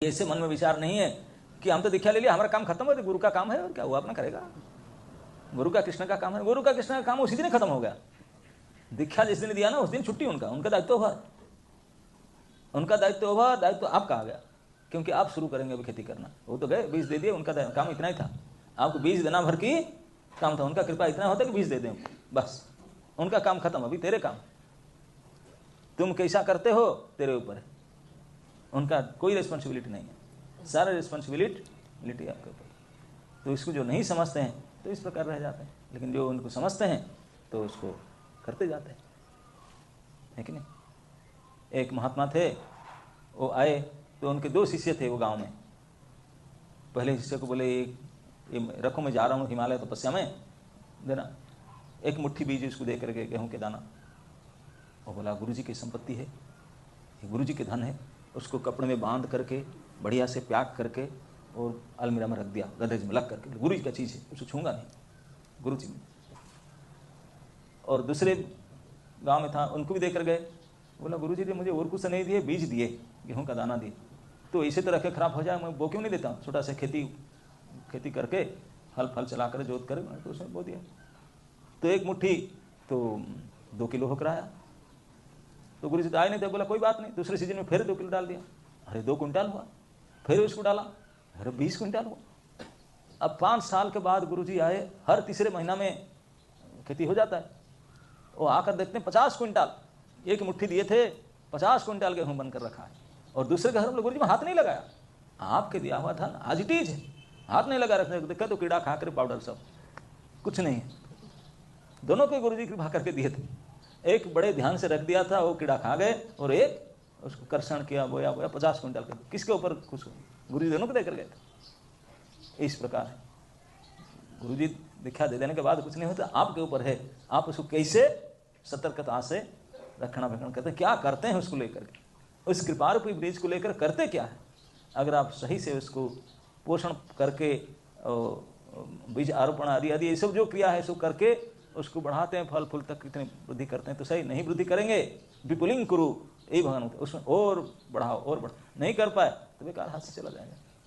ऐसे मन में विचार नहीं है कि हम तो दीक्षा ले लिया, हमारा काम खत्म हो गया, गुरु का काम है और क्या, वो अपना करेगा। गुरु का कृष्ण का काम है, गुरु का कृष्ण का काम उसी दिन खत्म हो गया। दीक्षा जिस दिन दिया ना उस दिन छुट्टी, उनका दायित्व हुआ, उनका दायित्व हुआ, दायित्व आपका आ गया, क्योंकि आप शुरू करेंगे अभी खेती करना। वो तो गए, बीज दे दिए, उनका काम इतना ही था, आपको बीज देना भर की काम था। उनका कृपा इतना होता कि बीज दे दें, बस उनका काम खत्म। अभी तेरे काम, तुम कैसा करते हो तेरे ऊपर है, उनका कोई रिस्पॉन्सिबिलिटी नहीं है, सारा रिस्पॉन्सिबिलिटी आपके ऊपर। तो इसको जो नहीं समझते हैं तो इस प्रकार रह जाते हैं, लेकिन जो उनको समझते हैं तो उसको करते जाते हैं, है कि नहीं। एक महात्मा थे, वो आए तो उनके दो शिष्य थे वो गांव में। पहले शिष्य को बोले ये रखो, मैं जा रहा हूँ हिमालय तपस्या में, देना एक मुट्ठी बीज उसको दे करके, गेहूँ के दाना। वो बोला गुरुजी की संपत्ति है, ये गुरुजी के धन है। उसको कपड़े में बांध करके बढ़िया से पैक करके और अलमीरा में रख दिया, गदरेज में लग करके, गुरुजी का चीज़ है, उसको छूंगा नहीं, गुरुजी। और दूसरे गांव में था, उनको भी देकर गए, बोला गुरुजी ने मुझे और कुछ नहीं दिए, बीज दिए, गेहूं का दाना दिए, तो इसे तो रखे खराब हो जाए, मैं वो क्यों नहीं देता हूँ। छोटा सा खेती करके हल फल चला कर जोत कर तो उसमें बो दिया। तो एक मुट्ठी तो 2 किलो होकर आया, तो गुरुजी तो आए नहीं थे। बोला कोई बात नहीं, दूसरे सीजन में फिर 2 किलो डाल दिया, अरे 2 कुंटल हुआ। फिर उसको डाला, अरे 20 कुंटल हुआ। अब 5 साल के बाद गुरुजी आए, हर तीसरे महीना में खेती हो जाता है। वो आकर देखते हैं 50 कुंटल, एक मुट्ठी दिए थे, 50 कुंटल गेहूं बनकर रखा है। और दूसरे घर में गुरुजी में हाथ नहीं लगाया, आपके दिया हुआ था आज इट इज है, हाथ नहीं लगा रखने को। देखा तो कीड़ा खा कर पाउडर सब कुछ नहीं है। दोनों को गुरुजी कृपा करके दिए थे, एक बड़े ध्यान से रख दिया था, वो कीड़ा खा गए, और एक उसको कर्षण किया, बोया 50 कुंटल का। किसके ऊपर खुश हो, गुरुजी दोनों को देकर गए थे। इस प्रकार है, गुरुजी दीक्षा दे देने के बाद कुछ नहीं होता, आपके ऊपर है, आप उसको कैसे सतर्कता से रखना भखना करते हैं, क्या करते हैं उसको लेकर के, उस कृपा रूपी बीज को लेकर करते क्या है। अगर आप सही से उसको पोषण करके बीज आरोपण आदि ये सब जो क्रिया है सो करके उसको बढ़ाते हैं, फल फूल तक कितनी वृद्धि करते हैं, तो सही नहीं वृद्धि करेंगे, विपुलिंग करो, यही भगवान होता है, उसमें और बढ़ाओ और बढ़ाओ, नहीं कर पाए तो बेकार हाथ से चला जाएगा।